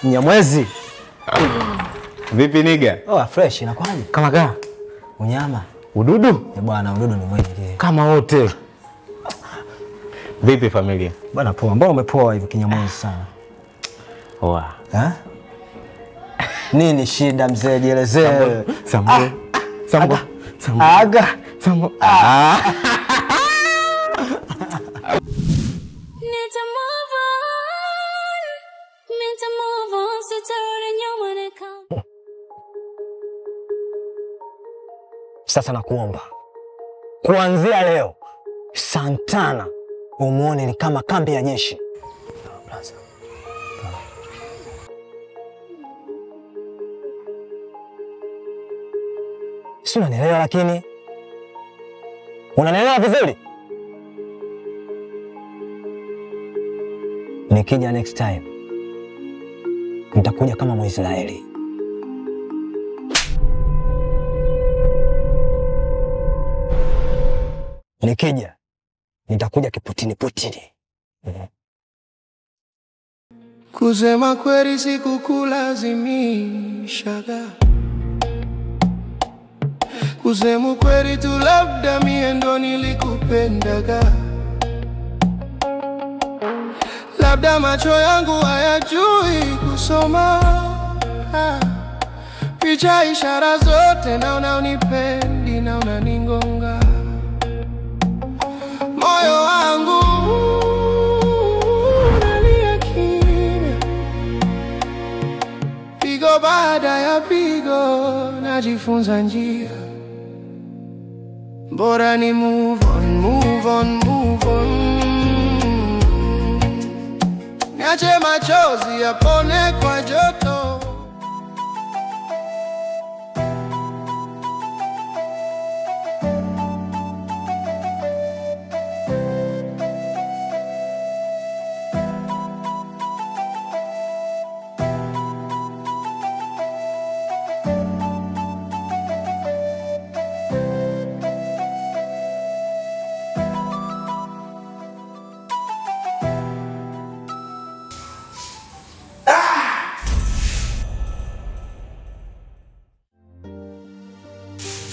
Mnyamwezi. Vipi niga? Fresh inakwaje? Kama gaa? Unyama. Ududu? Bwana ududu ni mwingi. Kama wote. Vipi familia? Bwana poa. Mbona umepoa hivi kinyamwezi sana? Nini shida mzee, jielezee. Sambo. Aga. Sambo. Sasa nakuomba kuanzia leo Santana umuone ni kama kambi ya jeshi. Si unanielewa lakini? Unanielewa vizuri? Nikija next time nitakuja kama Mwisraeli. Nikija nitakuja kiputini. Kusema kweli sikukulazimishaga. Kusema kweli tu labda mie ndo nilikupendaga. Labda macho yangu hayajui kusoma. Picha ishara zote naona unipendi na unaningonga. Moyo wangu unalia kimya. Pigo baada ya pigo najifunza njia. Bora ni move on. Niache machozi yapone kwa joto.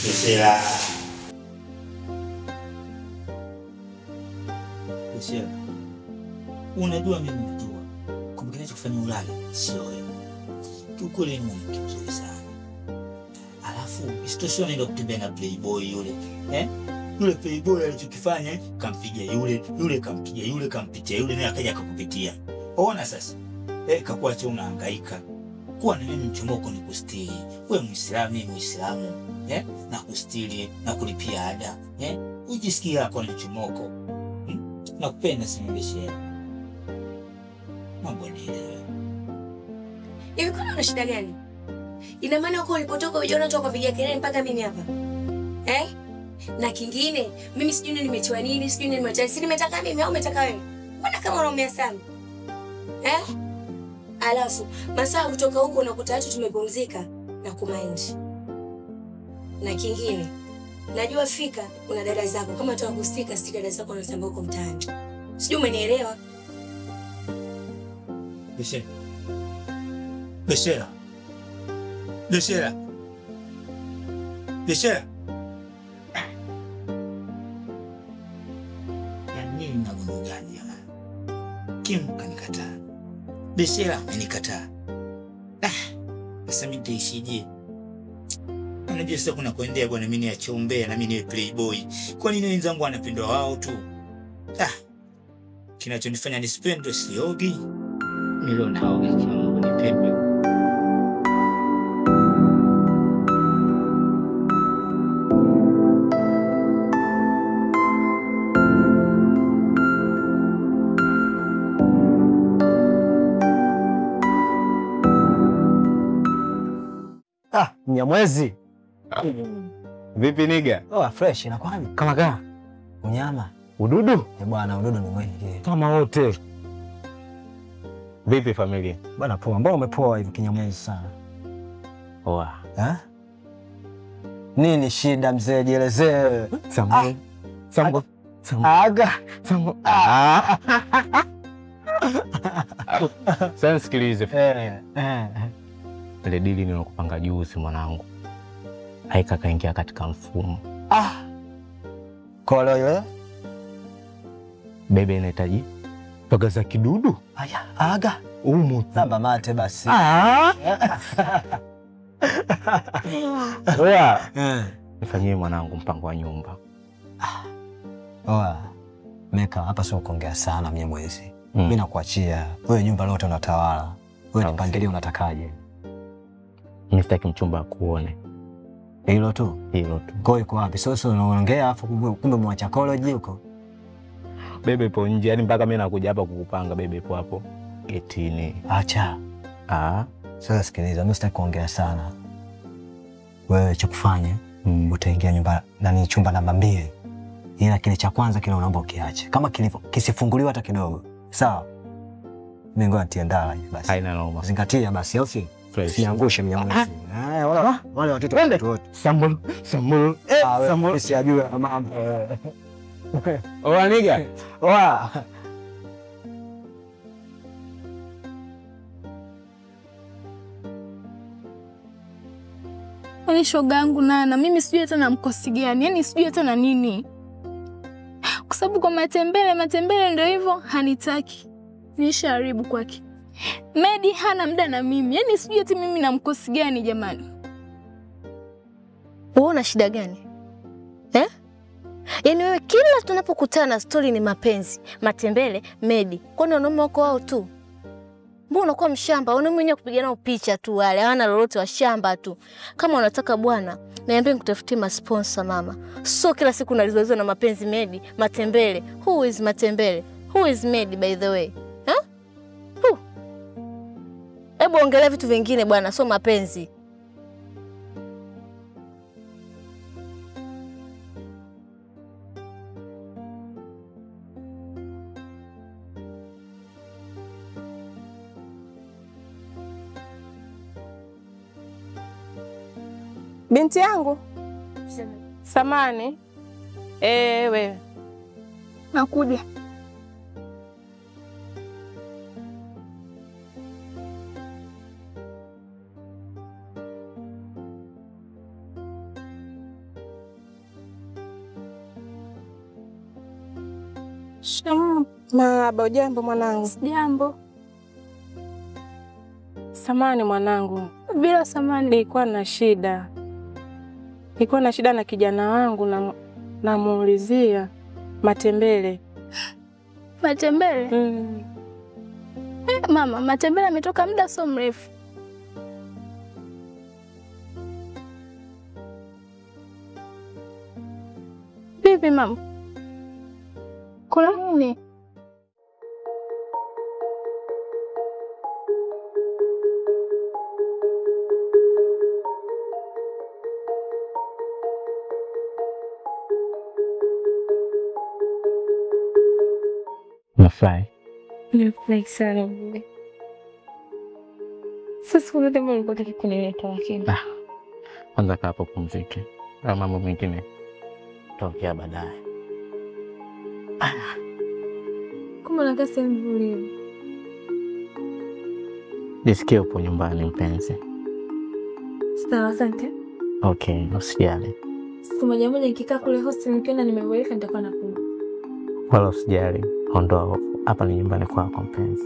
Beshela, unajua mimi najua kumkinacho kufanya ulale sio wewe. Kiukweli ni mwanamke mzuri sana. Alafu isitoshe unaenda kutembea na playboy yule. Yule playboy alichokifanya kampiga yule kampitia yule naye akaja akakupitia. Ona sasa. Kakuacha unahangaika. Kuwa na mimi mchomoko ni kustiri. Wewe Muislamu, mimi Muislamu. Na kustiri na kulipia ada. Ujisikia kwa ni mchomoko. Nakupenda sana Beshela. Mambo ni ile. Hivi kuna una shida gani? Ina maana uko ulipotoka unaona tu kupiga kelele mpaka mimi hapa? Na kingine, mimi sijui nimetiwa nini, sijui nimetiwa. Si nimetaka mimi au umetaka wewe? Mbona kama unaumia sana? Alafu, masaa kutoka huko unakuta watu tumepumzika na kumind. Na kingine, najua fika una dada zako kama tu akustika si dada zako wanasema huko mtaani. Sijui umenielewa? Beshela. Nini nagono gani jamani? Kim kanikataa. Beshela amenikataa. Sasa mimi nitaishije? Unajua sasa kuna kuendea bwana mimi niachombea na mimi ni playboy. Kwa nini wenzangu wanapendwa wao tu? Kinachonifanya nisipendwe siogi. Milioni haogi kama nipendwe. Mnyamwezi. Vipi niga? Fresh inakwaje? Kama gaa? Unyama. Ududu? Bwana ududu ni mwingi. Kama wote. Vipi familia? Bwana poa. Mbona umepoa hivi kinyamwezi sana? Nini shida mzee, jielezee. Sambo. Aga. Sasa sikilize. Ile dili nilokupanga juzi mwanangu. Haika kaingia katika mfumo. Kolo ile. Bebe inahitaji Paga za kidudu. Aya, aga. Samba mate basi. Oya. Nifanyie mwanangu mpango wa nyumba. Oya. Meka hapa sio kuongea sana Mnyamwezi. Mimi nakuachia. Wewe nyumba lote unatawala. Wewe nipangilie unatakaje. Mimi sitaki mchumba akuone. Hilo tu. Kwa yuko wapi? Sasa unaongea afu kumbe mwacha college huko. Bebe ipo nje, yani mpaka mimi nakuja hapa kukupanga bebe ipo hapo getini. Acha. Sasa sikiliza, mimi sitaki kuongea sana. Wewe cha kufanya, utaingia nyumba ndani chumba namba 2. Ila kile cha kwanza kile unaomba ukiache. Kama kisifunguliwa hata kidogo. Sawa? Mimi ngoja nitie ndala hivi basi. Haina noma. Zingatia basi, au si? Fresh. Siangushe Mnyamwezi. Wale watoto wote. Sambulu. Sambulu. Sijajua mambo. Oa niga. Oa. Yaani shogangu Nana, mimi sijui hata na mkosi gani, yaani sijui hata na nini. Kwa sababu kwa matembele ndio hivyo hanitaki. Nishaharibu kwake. Medi hana muda na mimi, yaani sijui hata mimi na mkosi gani jamani. Wewe una shida gani? Yaani wewe kila tunapokutana story ni mapenzi, matembele, Medi. Kwani wanaume wako wao tu? Mbona unakuwa mshamba? Wanaume wenyewe kupigana picha tu wale, hawana lolote wa shamba tu. Kama unataka bwana, niambie nikutafutie ma-sponsor mama. So kila siku unalizozwa na mapenzi Medi, matembele. Who is matembele? Who is Medi by the way? Hebu ongelea vitu vingine bwana, so mapenzi. Binti yangu. Samani. Wewe. Nakuja. Marahaba, ujambo mwanangu? Jambo. Samani mwanangu. Bila samani. Nilikuwa na shida. na kijana wangu namuulizia matembele. Matembele? Mama, matembele ametoka muda so mrefu. Vipi mama? Kuna nini? Nafurahi. Nafurahi sana mimi. Sasa kuna demo nilipotaka kunileta lakini. Kwanza kaa hapo pumzike. Na mambo mengine tutaongea baadaye. Kama unakaa sehemu nzuri. Jisikie upo nyumbani mpenzi. Sawa, asante. Okay, usijali. Siku moja nikikaa kule hostel nikiona nimeboeka nitakuwa nakuja. Wala usijali. Ondoa hofu. Hapa ni nyumbani kwako mpenzi.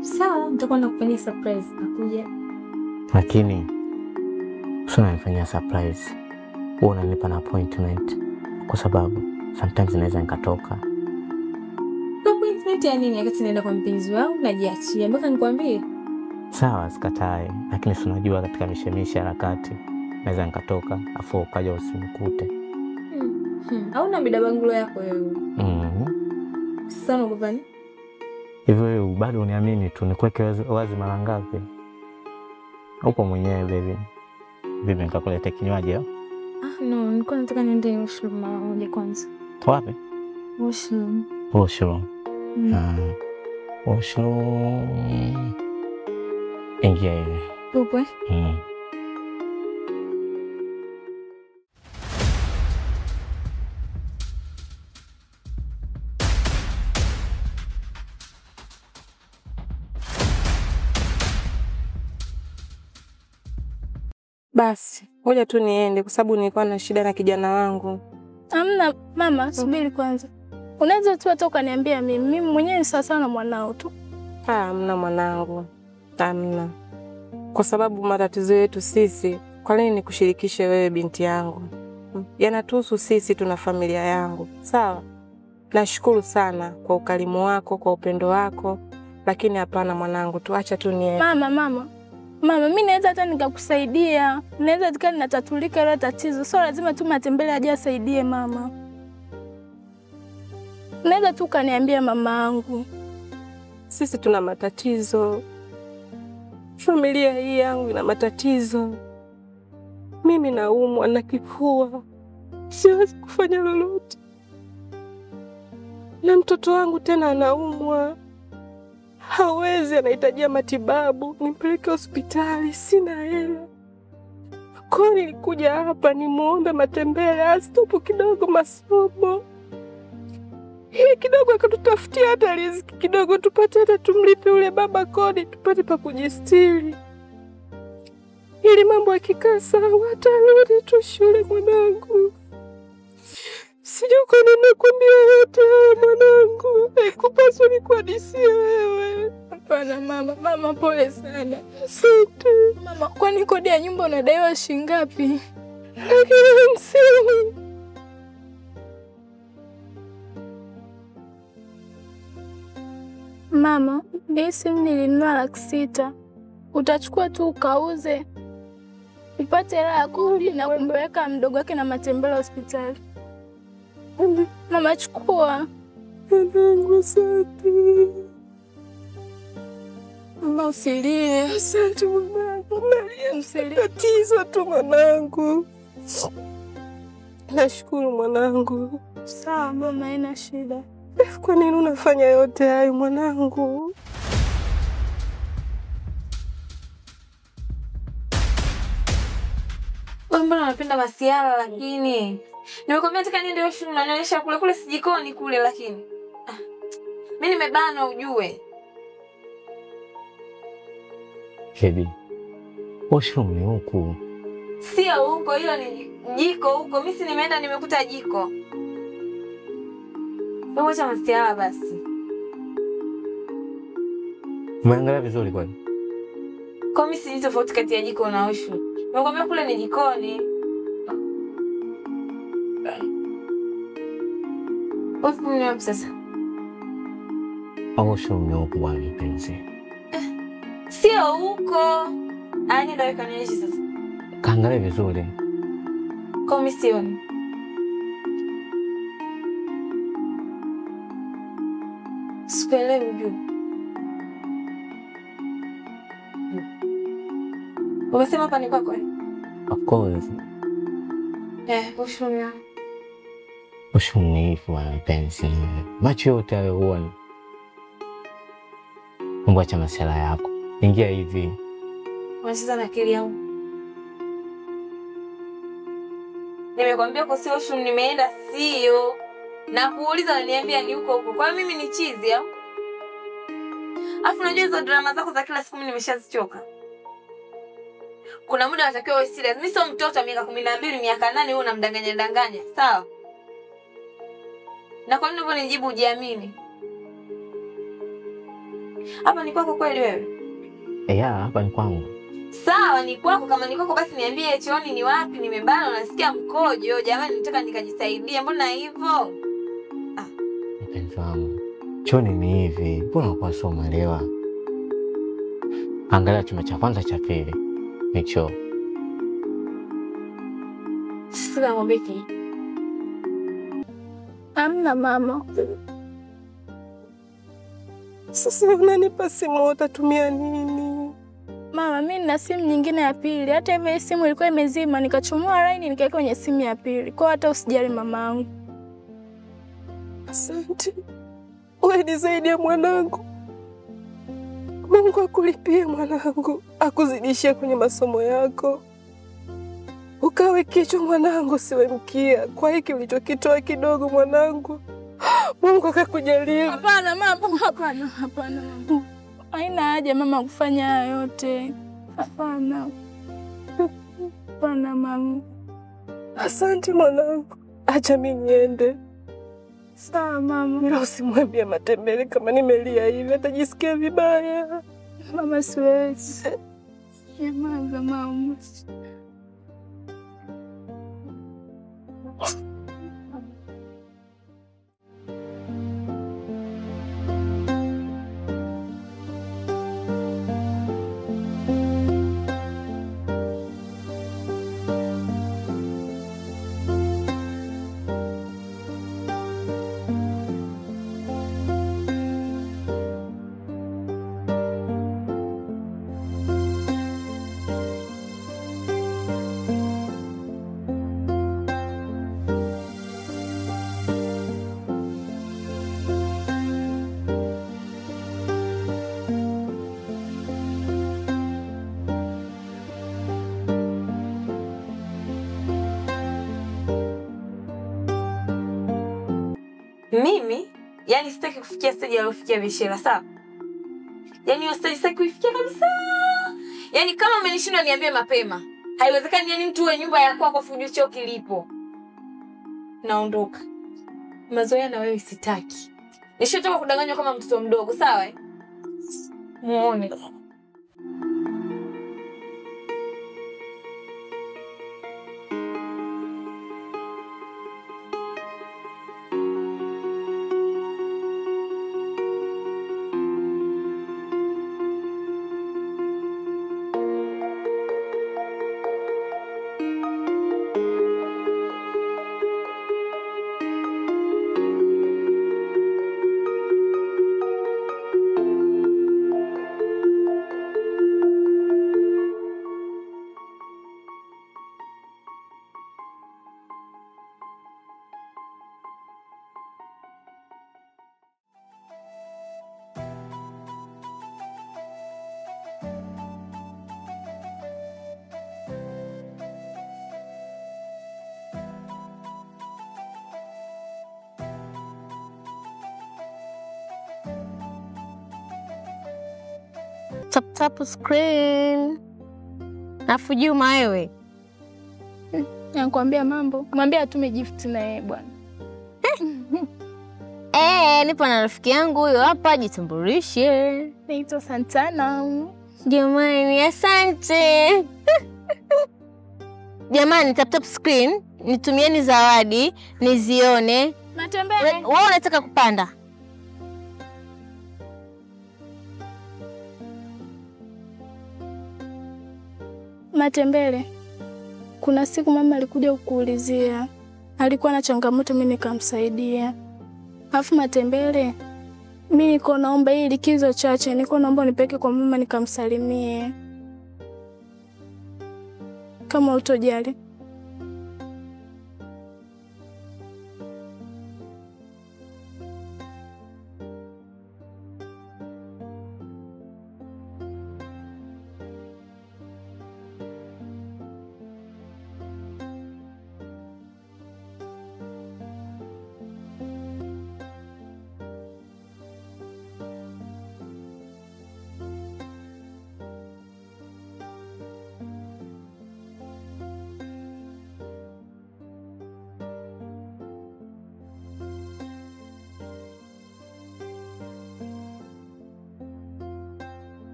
Sawa, nitakuwa nakufanyia surprise nakuja. Lakini sio unanifanyia surprise. Wewe unanipa na appointment kwa sababu sometimes naweza nikatoka. Appointment ya nini wakati naenda kwa mpenzi wangu najiachia? Mpaka nikwambie. Sawa, sikatai, lakini si unajua katika mishemisha harakati naweza nikatoka afu ukaja usinikute. Hauna midabangulo yako wewe. Sasa unakupa nini? Hivyo wewe bado uniamini tu nikuweke wazi mara ngapi? Upo mwenyewe baby. Vipi nikakuleta kinywaji au? No, nilikuwa nataka niende washroom mara moja kwanza. Wapi? Washroom. Washroom. Washroom. Ingia hivi. Upo? Basi, ngoja tu niende kwa sababu nilikuwa na shida na kijana wangu. Amna mama, subiri kwanza. Unaweza tu hata ukaniambia mimi mwenyewe ni sawa na mwanao tu. Hamna mwanangu. Hamna. Kwa sababu matatizo yetu sisi, kwa nini nikushirikishe wewe binti yangu? Yanatuhusu sisi, tuna familia yangu. Sawa? Nashukuru sana kwa ukarimu wako, kwa upendo wako, lakini hapana mwanangu, tuacha tu niende. Mama, mimi naweza hata nikakusaidia. Naweza tukani natatulika ile tatizo. Sio lazima tu Matembele aje asaidie mama. Naweza tu kaniambia mama yangu. Sisi tuna matatizo. Familia hii yangu ina matatizo. Mimi naumwa na kifua. Siwezi kufanya lolote. Na mtoto wangu tena anaumwa. Hawezi, anahitaji matibabu. Nimpeleke hospitali, sina hela. Kwa hiyo nilikuja hapa nimuombe Matembele asitopu kidogo masomo. Ili kidogo akatutafutia hata riziki kidogo tupate hata tumlipe ule baba kodi tupate pa kujistiri. Ili mambo yakikaa sawa atarudi tu shule mwanangu. Sijui kwa nini nakwambia yote mwanangu. Haikupaswa nikuhadisie wewe. Hapana mama pole sana. Asante. Mama, kwani kodi ya nyumba unadaiwa shilingi ngapi? Lakini msini. Mama, hii simu nilinunua 600,000. Utachukua tu ukauze. Upate hela ya kodi na kumpeleka mdogo wake na Matembele hospitali. Mama chukua. Mwanangu asante. Mama usilie. Asante mwanangu. Usilie. Tatizo tu mwanangu. Nashukuru mwanangu. Sawa mama, haina shida. Kwa nini unafanya yote hayo mwanangu? Wewe mbona unapenda masiala lakini? Nimekwambia nataka niende wewe shule unanionyesha kule sijikoni kule lakini. Mimi nimebana ujue. Hebi. Washroom ni huku. Sio huko, hilo ni jiko huko. Mimi si nimeenda nimekuta jiko. Wewe acha masiala basi. Umeangalia vizuri kwani? Kwa mimi si tofauti kati ya jiko na washroom. Nimekwambia kule ni jikoni. Wapi ni hapo sasa? Washroom ni huku bwana mpenzi. Sio huko. Ani ndio kanionyesha sasa. Kaangalia vizuri. Kwa mimi sioni. Sikuelewi ujue. Umesema hapa ni kwako eh? Of course. Washroom ya. Washroom ni hivi bwana mpenzi. Macho yote hayo huoni. Mungu acha masuala yako. Ingia hivi. Unacheza na akili yangu. Nimekwambia kwa sio washroom nimeenda sio. Na kuuliza unaniambia ni huko huko. Kwa mimi ni chizi au? Afu unajua hizo drama zako za kila siku mimi nimeshazichoka. Kuna muda natakiwa uwe serious. Mimi sio mtoto wa miaka 12, miaka 8 wewe unamdanganya. Sawa? Na kwa nini unanijibu hujiamini? Hapa ni kwako kweli wewe? Hapa ni kwangu. Sawa, ni kwako. Kama ni kwako basi niambie chooni ni wapi, nimebana unasikia mkojo. Jamani nataka nikajisaidia. Mbona hivyo? Mpenzi wangu. Chooni ni hivi. Mbona kwa sio umeelewa? Angalia chumba cha kwanza cha pili. Ni choo. Sasa ngombeki. Amna mama. Sasa unanipa simu utatumia nini? Mama, mimi nina simu nyingine ya pili. Hata hivyo simu ilikuwa imezima, nikachomoa line nikaweka kwenye simu ya pili. Kwa hata usijali mamangu. Asante. Wewe ni zaidi ya mwanangu. Mungu akulipie mwanangu, akuzidishie kwenye masomo yako. Ukawe kichwa mwanangu, siwe mkia. Kwa hiki ulichokitoa kidogo mwanangu, Mungu akakujalia. Hapana mama, hapana mama. Haina haja mama kufanya yote. Hapana. Hapana mama. Asante mwanangu, acha mimi niende. Sawa mama. Ila usimwambie Matembele kama nimelia hivi, atajisikia vibaya. Mama siwezi. Nyamaza mama. Mimi yani sitaki kufikia stage aliyofikia Bishira, sawa? Yani hiyo stage sitaki kuifikia kabisa. Yani kama umenishindwa niambie mapema. Haiwezekani yani mtu wa nyumba ya kwako fujo choo kilipo. Naondoka. Mazoea na wewe sitaki. Nishotoka kudanganywa kama mtoto mdogo, sawa? Muone. Tap screen. Afu Juma wewe. Nakwambia mambo. Mwambie atume gift na yeye bwana. Nipo na rafiki yangu huyo hapa, jitambulishe. Naitwa Santana. Jamani, asante. Jamani, tap screen, nitumieni zawadi, nizione. Matembele. Wewe unataka kupanda? Matembele. Kuna siku mama alikuja kukuulizia. Alikuwa na changamoto, mimi nikamsaidia. Alafu Matembele, mimi niko naomba hii likizo chache, niko naomba nipeke kwa mama nikamsalimie. Kama utojali.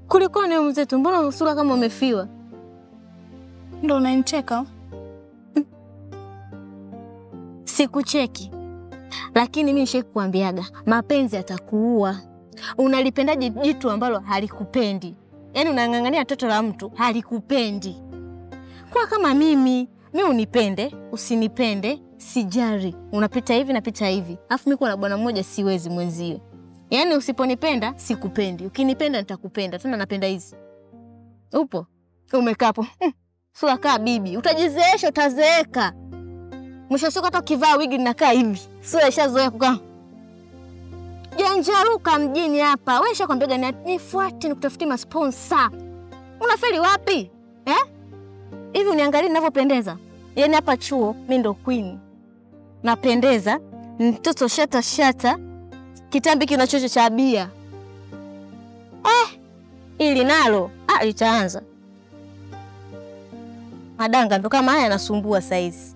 Kulikoni wewe mzetu? Mbona usura kama umefiwa? Ndio unanicheka? Sikucheki. Lakini mimi nishakuambiaga, mapenzi yatakuua. Unalipendaje jitu ambalo halikupendi? Yaani unang'ang'ania toto la mtu halikupendi. Kwa kama mimi unipende, usinipende, sijari. Unapita hivi napita hivi. Alafu mimi kuna bwana mmoja siwezi mwenzio. Yaani usiponipenda sikupendi. Ukinipenda nitakupenda. Tena napenda hizi. Upo? Umekapo. Sura kaa bibi. Utajizeesha, utazeeka. Mwisho siku hata ukivaa wigi ninakaa hivi. Sura ishazoea kukaa. Janjaruka mjini hapa. Wewe shakwambia gani nifuate nikutafutie masponsa. Unafeli wapi? Hivi uniangalie ninavyopendeza. Yaani hapa chuo mimi ndo queen. Napendeza, Mtoto shata kitambi kinachocho cha bia. Ili nalo litaanza. Madanga ndo kama haya yanasumbua saizi.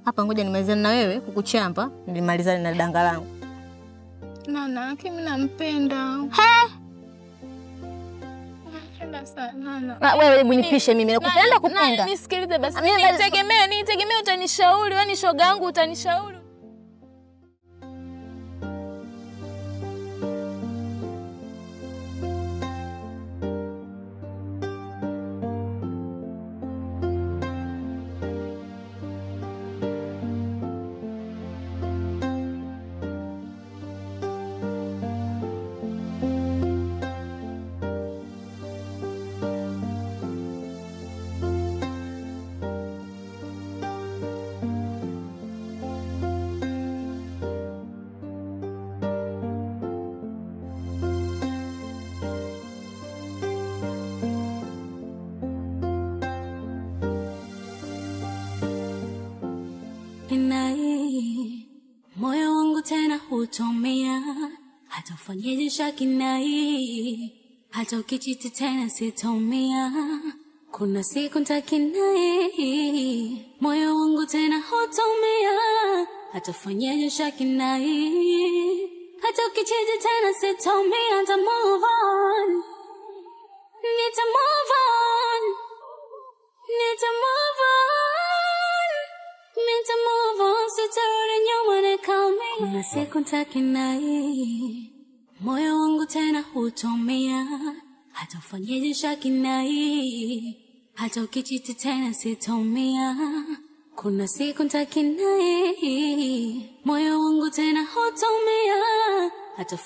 Hapa ngoja nimalizane na wewe kukuchamba, nilimalizane na danga langu. Nana, mimi nampenda. Nampenda sana Nana. Wewe hebu nipishe mimi, nakupenda kupenda. Nisikilize basi. Nitegemea utanishauri, wewe ni shoga yangu utanishauri. Moyo wangu tena hutomea, hata ufanyeje shakinai, hata ukichiti tena sitomea, kuna siku nitakinai. Moyo wangu tena hutomea, hata ufanyeje shakinai, hata ukichiti tena sitomea. Nita move on, nita move on, nita move on, nita move on, sitarudi nyuma na kame. Kuna siku nitakinai, moyo wangu tena hutomea, hata ufanyeje shakinai, hata ukichiti tena sitomea, kuna siku nitakinai. Moyo wangu tena hutomea, hata